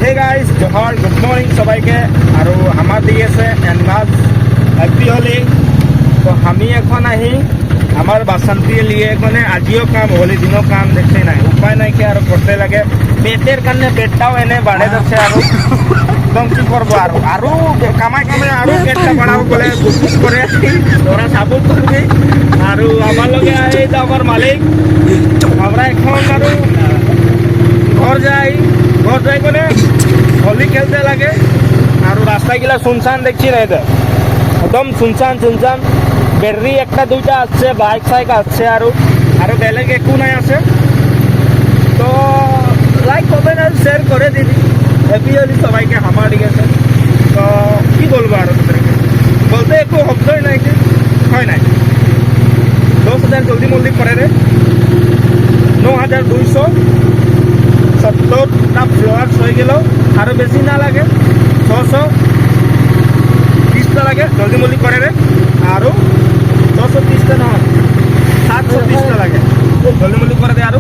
Hey guys জহর good morning সবাইকে আৰু আমার দিয়ে আছে এনভাস হ্যাপি হোলি। তো আমি এখন আহি আমার বাসন্তী লিয়ে এখানে আজিও কাম হোলি দিনও কাম দেখতে নাই উপায় নাই কি আর করতে লাগে পেটের কারণে পেটটাও এনে বাড়ে যাচ্ছে আর একদম কি করবো আরো কামাই কামাই আরো পেটটা বাড়াবো বলে গুপুস করে ওরা সাপোর্ট করবি আর আমার লগে এই তো আমার মালিক আমরা এখন আরো ঘর যাই করে হোলি খেলতে লাগে আর রাস্তাগুলা শুনশান দেখছি না এটা একদম শুনশান ব্যাটারি একটা দুইটা আসছে বাইক ফাইক আসছে আরো বেলেগ একু নাই আছে। তো লাইক কমেন্ট আর শেয়ার করে দিদি হ্যাপি হোলি সবাইকে আমার ঠিক আছে। তো কি বলবো আরো বলতে একটু শব্দই নাই কি হয় নাই 10,000 জলদি মল্দি করে রে 9,270টা ফ্লোয়ার্স হয়ে গেল আরো বেশি না লাগে 630টা লাগে জলদি মল্দি করে রে আরো 630টা না 730টা লাগে জলদি মল্দি করে দে আরো।